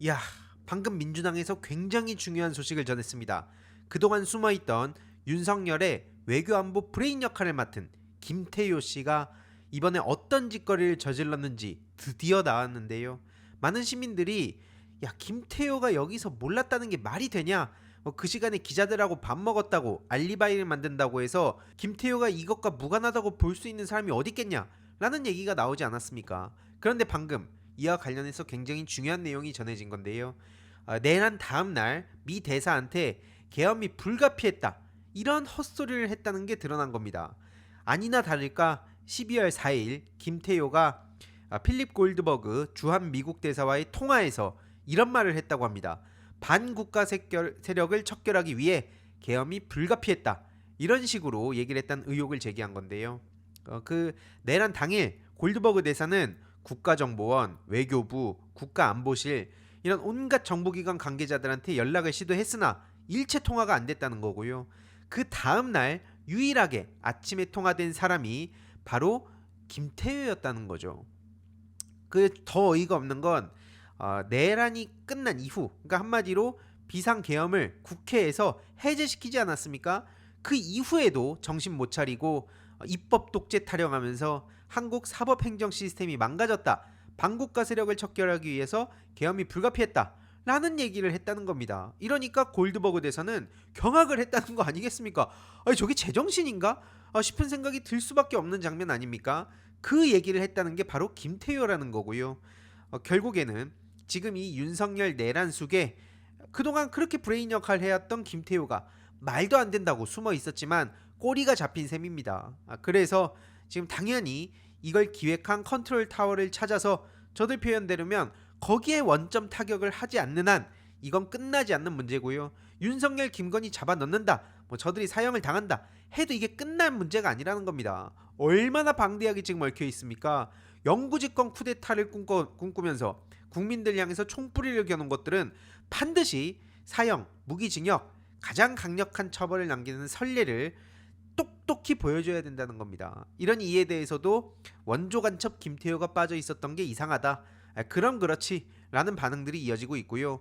야, 방금 민주당에서 굉장히 중요한 소식을 전했습니다. 그동안 숨어있던 윤석열의 외교안보 브레인 역할을 맡은 김태효 씨가 이번에 어떤 짓거리를 저질렀는지 드디어 나왔는데요. 많은 시민들이 야, 김태효가 여기서 몰랐다는 게 말이 되냐? 그 시간에 기자들하고 밥 먹었다고 알리바이를 만든다고 해서 김태효가 이것과 무관하다고 볼 수 있는 사람이 어디 있겠냐? 라는 얘기가 나오지 않았습니까? 그런데 방금 이와 관련해서 굉장히 중요한 내용이 전해진 건데요. 내란 다음 날 미 대사한테 계엄이 불가피했다, 이런 헛소리를 했다는 게 드러난 겁니다. 아니나 다를까 12월 4일 김태효가 필립 골드버그 주한 미국 대사와의 통화에서 이런 말을 했다고 합니다. 반국가 세력을 척결하기 위해 계엄이 불가피했다, 이런 식으로 얘기를 했다는 의혹을 제기한 건데요. 그 내란 당일 골드버그 대사는 국가정보원, 외교부, 국가안보실 이런 온갖 정보기관 관계자들한테 연락을 시도했으나 일체 통화가 안 됐다는 거고요. 그 다음 날 유일하게 아침에 통화된 사람이 바로 김태효였다는 거죠. 그 더 어이가 없는 건 내란이 끝난 이후, 그러니까 한마디로 비상계엄을 국회에서 해제시키지 않았습니까? 그 이후에도 정신 못 차리고 입법 독재 타령하면서 한국 사법행정 시스템이 망가졌다, 반국가 세력을 척결하기 위해서 계엄이 불가피했다 라는 얘기를 했다는 겁니다. 이러니까 골드버그 대사는 경악을 했다는 거 아니겠습니까? 아니, 저게 제정신인가? 싶은 생각이 들 수밖에 없는 장면 아닙니까? 그 얘기를 했다는 게 바로 김태효라는 거고요. 결국에는 지금 이 윤석열 내란 속에 그동안 그렇게 브레인 역할을 해왔던 김태효가 말도 안 된다고 숨어 있었지만 꼬리가 잡힌 셈입니다. 그래서 지금 당연히 이걸 기획한 컨트롤 타워를 찾아서 저들 표현대로면 거기에 원점 타격을 하지 않는 한 이건 끝나지 않는 문제고요. 윤석열 김건희 잡아 넣는다, 저들이 사형을 당한다 해도 이게 끝날 문제가 아니라는 겁니다. 얼마나 방대하게 지금 얽혀 있습니까? 영구집권 쿠데타를 꿈꾸면서 국민들 향해서 총뿌리를 겨눈 것들은 반드시 사형, 무기징역, 가장 강력한 처벌을 남기는 선례를 똑똑히 보여줘야 된다는 겁니다. 이런 이에 대해서도 원조 간첩 김태효가 빠져 있었던 게 이상하다, 그럼 그렇지 라는 반응들이 이어지고 있고요.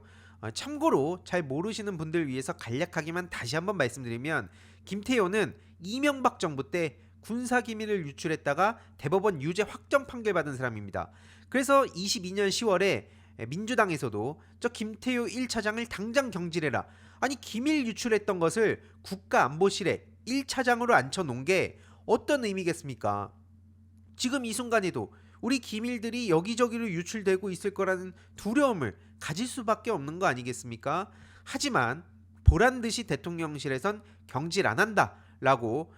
참고로 잘 모르시는 분들 위해서 간략하게만 다시 한번 말씀드리면 김태효는 이명박 정부 때 군사기밀을 유출했다가 대법원 유죄 확정 판결 받은 사람입니다. 그래서 22년 10월에 민주당에서도 저 김태효 1차장을 당장 경질해라, 아니 기밀 유출했던 것을 국가안보실에 1차장으로 앉혀놓은 게 어떤 의미겠습니까? 지금 이 순간에도 우리 기밀들이 여기저기로 유출되고 있을 거라는 두려움을 가질 수밖에 없는 거 아니겠습니까? 하지만 보란듯이 대통령실에선 경질 안 한다라고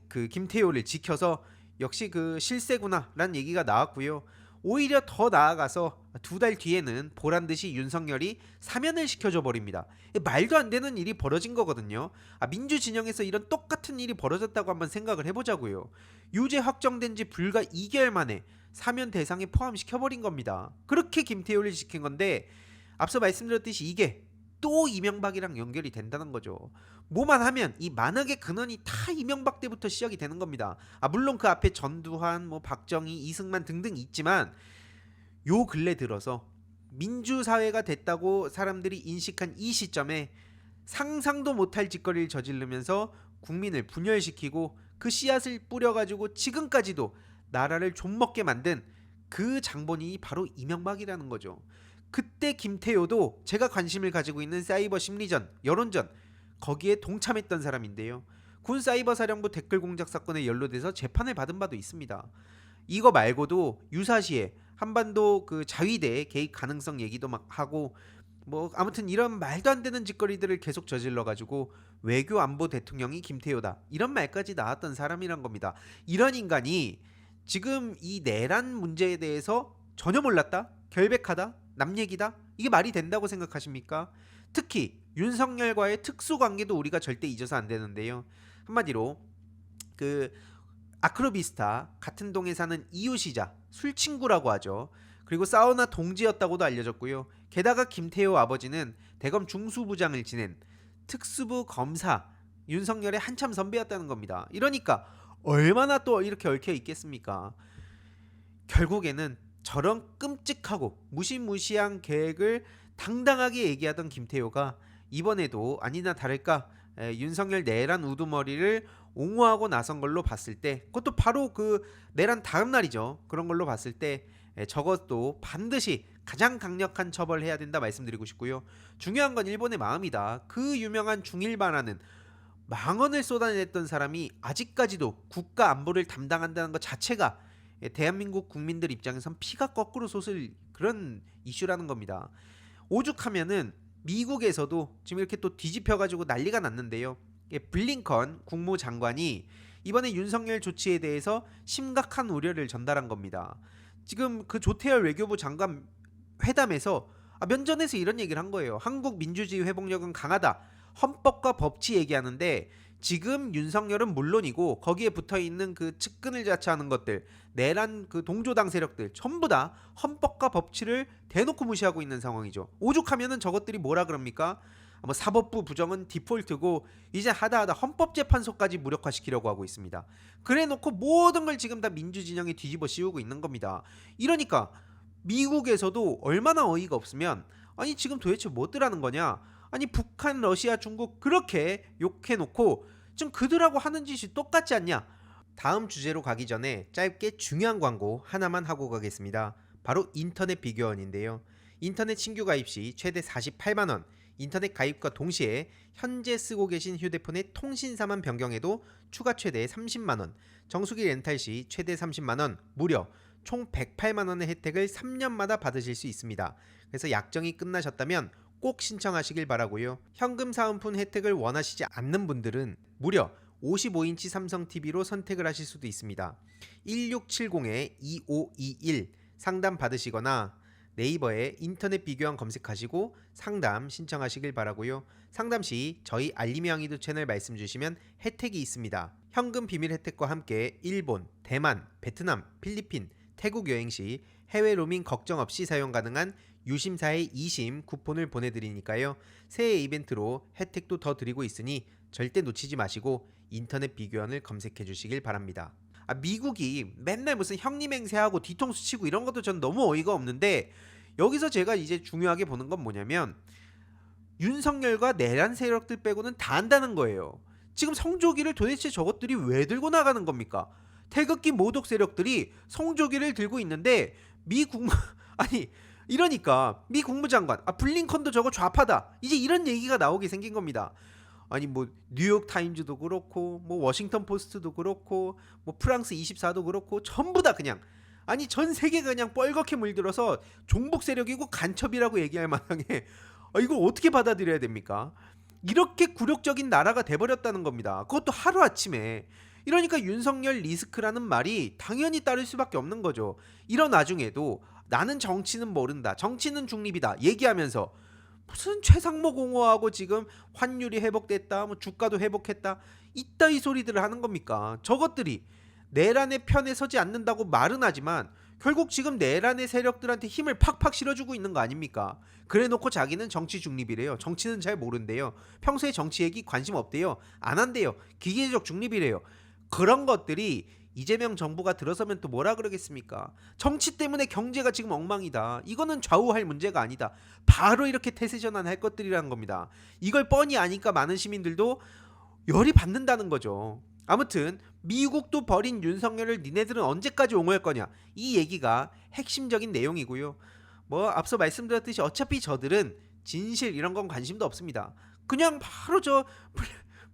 그 김태효를 지켜서 역시 그 실세구나라는 얘기가 나왔고요. 오히려 더 나아가서 두 달 뒤에는 보란듯이 윤석열이 사면을 시켜줘 버립니다. 말도 안 되는 일이 벌어진 거거든요. 민주 진영에서 이런 똑같은 일이 벌어졌다고 한번 생각을 해보자고요. 유죄 확정된 지 불과 2개월 만에 사면 대상에 포함시켜버린 겁니다. 그렇게 김태효를 지킨 건데 앞서 말씀드렸듯이 이게 또 이명박이랑 연결이 된다는 거죠. 뭐만 하면 이 만악의 근원이 다 이명박 때부터 시작이 되는 겁니다. 물론 그 앞에 전두환, 박정희, 이승만 등등 있지만 요 근래 들어서 민주사회가 됐다고 사람들이 인식한 이 시점에 상상도 못할 짓거리를 저지르면서 국민을 분열시키고 그 씨앗을 뿌려가지고 지금까지도 나라를 좀먹게 만든 그 장본인이 바로 이명박이라는 거죠. 그때 김태효도 제가 관심을 가지고 있는 사이버 심리전, 여론전 거기에 동참했던 사람인데요. 군 사이버 사령부 댓글 공작 사건에 연루돼서 재판을 받은 바도 있습니다. 이거 말고도 유사시에 한반도 그 자위대 개입 가능성 얘기도 막 하고 아무튼 이런 말도 안 되는 짓거리들을 계속 저질러 가지고 외교안보 대통령이 김태효다, 이런 말까지 나왔던 사람이란 겁니다. 이런 인간이 지금 이 내란 문제에 대해서 전혀 몰랐다, 결백하다, 남 얘기다, 이게 말이 된다고 생각하십니까? 특히 윤석열과의 특수관계도 우리가 절대 잊어서 안 되는데요. 한마디로 그 아크로비스타 같은 동에 사는 이웃이자 술친구라고 하죠. 그리고 사우나 동지였다고도 알려졌고요. 게다가 김태효 아버지는 대검 중수부장을 지낸 특수부 검사 윤석열의 한참 선배였다는 겁니다. 이러니까 얼마나 또 이렇게 얽혀 있겠습니까? 결국에는 저런 끔찍하고 무시무시한 계획을 당당하게 얘기하던 김태효가 이번에도 아니나 다를까 윤석열 내란 우두머리를 옹호하고 나선 걸로 봤을 때, 그것도 바로 그 내란 다음 날이죠. 그런 걸로 봤을 때 저것도 반드시 가장 강력한 처벌해야 된다 말씀드리고 싶고요. 중요한 건 일본의 마음이다. 그 유명한 중일반하는 망언을 쏟아냈던 사람이 아직까지도 국가 안보를 담당한다는 것 자체가 대한민국 국민들 입장에선 피가 거꾸로 솟을 그런 이슈라는 겁니다. 오죽하면은 미국에서도 지금 이렇게 또 뒤집혀가지고 난리가 났는데요. 블링컨 국무장관이 이번에 윤석열 조치에 대해서 심각한 우려를 전달한 겁니다. 지금 그 조태열 외교부 장관 회담에서 면전에서 이런 얘기를 한 거예요. 한국 민주주의 회복력은 강하다. 헌법과 법치 얘기하는데 지금 윤석열은 물론이고 거기에 붙어있는 그 측근을 자처하는 것들, 내란 그 동조당 세력들 전부 다 헌법과 법치를 대놓고 무시하고 있는 상황이죠. 오죽하면은 저것들이 뭐라 그럽니까? 뭐 사법부 부정은 디폴트고 이제 하다하다 헌법재판소까지 무력화시키려고 하고 있습니다. 그래놓고 모든 걸 지금 다 민주진영에 뒤집어 씌우고 있는 겁니다. 이러니까 미국에서도 얼마나 어이가 없으면 아니 지금 도대체 뭐더라는 거냐? 아니 북한, 러시아, 중국 그렇게 욕해놓고 지금 그들하고 하는 짓이 똑같지 않냐? 다음 주제로 가기 전에 짧게 중요한 광고 하나만 하고 가겠습니다. 바로 인터넷 비교원인데요. 인터넷 신규 가입 시 최대 48만원, 인터넷 가입과 동시에 현재 쓰고 계신 휴대폰의 통신사만 변경해도 추가 최대 30만원, 정수기 렌탈 시 최대 30만원, 무려 총 108만원의 혜택을 3년마다 받으실 수 있습니다. 그래서 약정이 끝나셨다면 꼭 신청하시길 바라고요. 현금 사은품 혜택을 원하시지 않는 분들은 무려 55인치 삼성 TV로 선택을 하실 수도 있습니다. 1670-2521 상담 받으시거나 네이버에 인터넷 비교원 검색하시고 상담 신청하시길 바라고요. 상담 시 저희 알림이 왕이도 채널 말씀 주시면 혜택이 있습니다. 현금 비밀 혜택과 함께 일본, 대만, 베트남, 필리핀, 태국 여행 시 해외 로밍 걱정 없이 사용 가능한 유심사의 2심 쿠폰을 보내드리니까요. 새해 이벤트로 혜택도 더 드리고 있으니 절대 놓치지 마시고 인터넷 비교원을 검색해 주시길 바랍니다. 미국이 맨날 무슨 형님 행세하고 뒤통수 치고 이런 것도 전 너무 어이가 없는데, 여기서 제가 이제 중요하게 보는 건 뭐냐면 윤석열과 내란 세력들 빼고는 다 안다는 거예요. 지금 성조기를 도대체 저것들이 왜 들고 나가는 겁니까? 태극기 모독 세력들이 성조기를 들고 있는데 미 국무 아니 이러니까 미 국무장관 블링컨도 저거 좌파다 이제 이런 얘기가 나오게 생긴 겁니다. 아니 뭐 뉴욕 타임즈도 그렇고 뭐 워싱턴 포스트도 그렇고 뭐 프랑스 24도 그렇고 전부 다 그냥 아니 전 세계가 그냥 뻘겋게 물들어서 종북 세력이고 간첩이라고 얘기할 만하게 이걸 어떻게 받아들여야 됩니까? 이렇게 굴욕적인 나라가 돼버렸다는 겁니다. 그것도 하루아침에. 이러니까 윤석열 리스크라는 말이 당연히 따를 수밖에 없는 거죠. 이런 와중에도 나는 정치는 모른다, 정치는 중립이다 얘기하면서 무슨 최상목 옹호하고 지금 환율이 회복됐다, 뭐 주가도 회복했다 이따위 소리들을 하는 겁니까? 저것들이 내란의 편에 서지 않는다고 말은 하지만 결국 지금 내란의 세력들한테 힘을 팍팍 실어주고 있는 거 아닙니까? 그래놓고 자기는 정치 중립이래요. 정치는 잘 모른대요. 평소에 정치 얘기 관심 없대요. 안 한대요. 기계적 중립이래요. 그런 것들이 이재명 정부가 들어서면 또 뭐라 그러겠습니까? 정치 때문에 경제가 지금 엉망이다. 이거는 좌우할 문제가 아니다. 바로 이렇게 태세 전환할 것들이라는 겁니다. 이걸 뻔히 아니까 많은 시민들도 열이 받는다는 거죠. 아무튼 미국도 버린 윤석열을 니네들은 언제까지 옹호할 거냐, 이 얘기가 핵심적인 내용이고요. 뭐 앞서 말씀드렸듯이 어차피 저들은 진실 이런 건 관심도 없습니다. 그냥 바로 저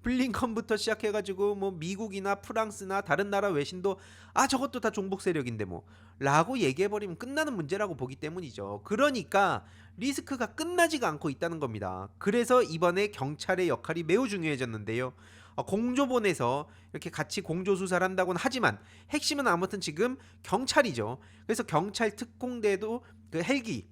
블링컨부터 시작해가지고 뭐 미국이나 프랑스나 다른 나라 외신도 저것도 다 종북 세력인데 뭐 라고 얘기해버리면 끝나는 문제라고 보기 때문이죠. 그러니까 리스크가 끝나지가 않고 있다는 겁니다. 그래서 이번에 경찰의 역할이 매우 중요해졌는데요. 공조본에서 이렇게 같이 공조수사를 한다고는 하지만 핵심은 아무튼 지금 경찰이죠. 그래서 경찰 특공대도 그 헬기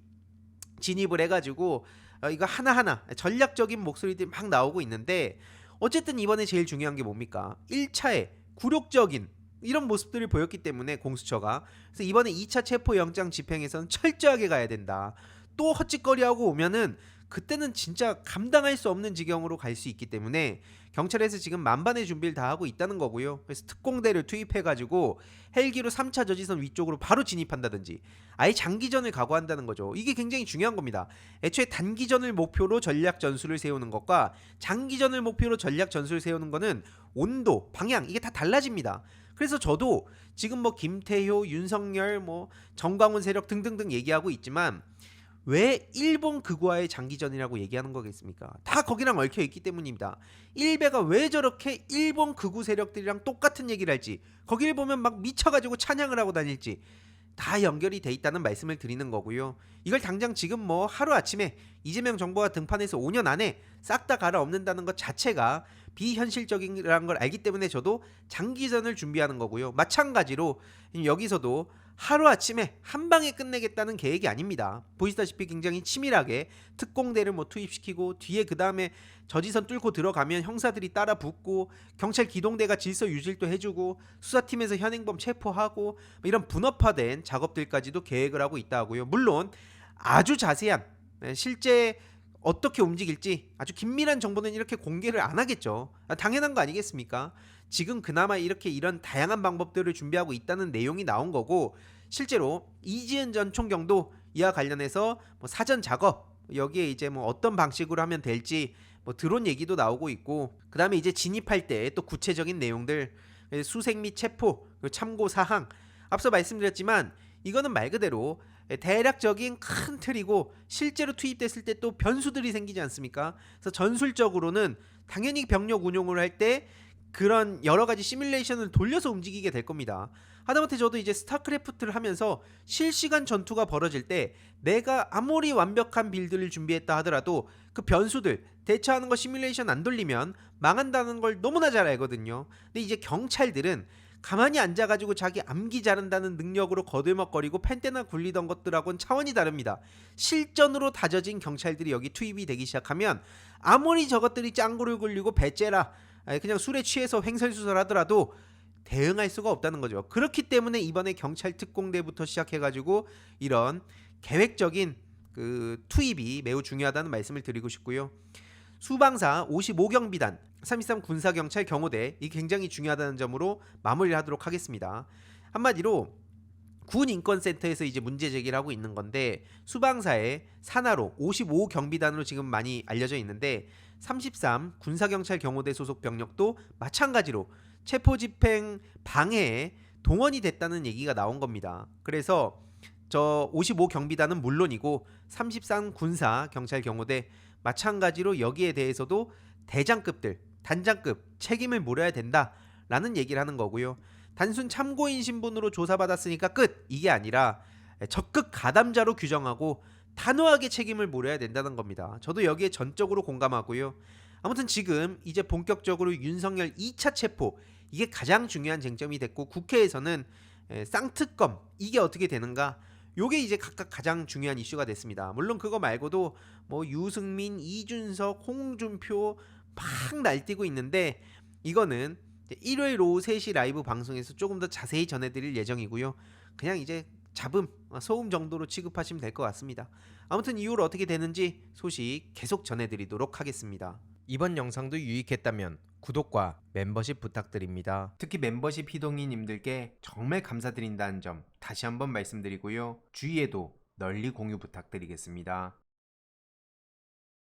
진입을 해가지고 이거 하나하나 전략적인 목소리들이 막 나오고 있는데, 어쨌든 이번에 제일 중요한 게 뭡니까? 1차에 굴욕적인 이런 모습들을 보였기 때문에 공수처가, 그래서 이번에 2차 체포영장 집행에서는 철저하게 가야 된다. 또 헛짓거리하고 오면은 그때는 진짜 감당할 수 없는 지경으로 갈 수 있기 때문에 경찰에서 지금 만반의 준비를 다 하고 있다는 거고요. 그래서 특공대를 투입해가지고 헬기로 3차 저지선 위쪽으로 바로 진입한다든지 아예 장기전을 각오한다는 거죠. 이게 굉장히 중요한 겁니다. 애초에 단기전을 목표로 전략 전술을 세우는 것과 장기전을 목표로 전략 전술을 세우는 거는 온도, 방향 이게 다 달라집니다. 그래서 저도 지금 뭐 김태효, 윤석열, 뭐 정광훈 세력 등등등 얘기하고 있지만 왜 일본 극우와의 장기전이라고 얘기하는 거겠습니까? 다 거기랑 얽혀 있기 때문입니다. 일베가 왜 저렇게 일본 극우 세력들이랑 똑같은 얘기를 할지, 거기를 보면 막 미쳐가지고 찬양을 하고 다닐지 다 연결이 돼 있다는 말씀을 드리는 거고요. 이걸 당장 지금 뭐 하루아침에 이재명 정부가 등판해서 5년 안에 싹 다 갈아엎는다는 것 자체가 비현실적이라는 걸 알기 때문에 저도 장기전을 준비하는 거고요. 마찬가지로 여기서도 하루아침에 한 방에 끝내겠다는 계획이 아닙니다. 보시다시피 굉장히 치밀하게 특공대를 뭐 투입시키고 뒤에 그 다음에 저지선 뚫고 들어가면 형사들이 따라 붙고 경찰 기동대가 질서 유지도 해주고 수사팀에서 현행범 체포하고 뭐 이런 분업화된 작업들까지도 계획을 하고 있다 하고요. 물론 아주 자세한 실제 어떻게 움직일지 아주 긴밀한 정보는 이렇게 공개를 안 하겠죠. 당연한 거 아니겠습니까? 지금 그나마 이렇게 이런 다양한 방법들을 준비하고 있다는 내용이 나온 거고, 실제로 이지은 전 총경도 이와 관련해서 뭐 사전 작업, 여기에 이제 뭐 어떤 방식으로 하면 될지 뭐 드론 얘기도 나오고 있고, 그 다음에 이제 진입할 때 또 구체적인 내용들, 수색 및 체포, 참고 사항, 앞서 말씀드렸지만 이거는 말 그대로 대략적인 큰 틀이고 실제로 투입됐을 때 또 변수들이 생기지 않습니까? 그래서 전술적으로는 당연히 병력 운용을 할 때 그런 여러 가지 시뮬레이션을 돌려서 움직이게 될 겁니다. 하다못해 저도 이제 스타크래프트를 하면서 실시간 전투가 벌어질 때 내가 아무리 완벽한 빌드를 준비했다 하더라도 그 변수들 대처하는 거 시뮬레이션 안 돌리면 망한다는 걸 너무나 잘 알거든요. 근데 이제 경찰들은 가만히 앉아가지고 자기 암기 자른다는 능력으로 거들먹거리고 펜때나 굴리던 것들하고는 차원이 다릅니다. 실전으로 다져진 경찰들이 여기 투입이 되기 시작하면 아무리 저것들이 짱구를 굴리고 배째라 그냥 술에 취해서 횡설수설하더라도 대응할 수가 없다는 거죠. 그렇기 때문에 이번에 경찰 특공대부터 시작해가지고 이런 계획적인 그 투입이 매우 중요하다는 말씀을 드리고 싶고요. 수방사 55경비단 323 군사경찰 경호대 이 굉장히 중요하다는 점으로 마무리를 하도록 하겠습니다. 한마디로 군인권센터에서 이제 문제 제기를 하고 있는 건데, 수방사의 산하로 55경비단으로 지금 많이 알려져 있는데 33 군사경찰 경호대 소속 병력도 마찬가지로 체포집행 방해에 동원이 됐다는 얘기가 나온 겁니다. 그래서 저 55경비단은 물론이고 33 군사경찰 경호대 마찬가지로 여기에 대해서도 대장급들, 단장급 책임을 물어야 된다라는 얘기를 하는 거고요. 단순 참고인 신분으로 조사받았으니까 끝! 이게 아니라 적극 가담자로 규정하고 단호하게 책임을 물어야 된다는 겁니다. 저도 여기에 전적으로 공감하고요. 아무튼 지금 이제 본격적으로 윤석열 2차 체포, 이게 가장 중요한 쟁점이 됐고, 국회에서는 쌍특검 이게 어떻게 되는가, 요게 이제 각각 가장 중요한 이슈가 됐습니다. 물론 그거 말고도 뭐 유승민, 이준석, 홍준표 막 날뛰고 있는데 이거는 일요일 오후 3시 라이브 방송에서 조금 더 자세히 전해드릴 예정이고요. 그냥 이제 잡음, 소음 정도로 취급하시면 될 것 같습니다. 아무튼 이후로 어떻게 되는지 소식 계속 전해드리도록 하겠습니다. 이번 영상도 유익했다면 구독과 멤버십 부탁드립니다. 특히 멤버십 희동이님들께 정말 감사드린다는 점 다시 한번 말씀드리고요. 주위에도 널리 공유 부탁드리겠습니다.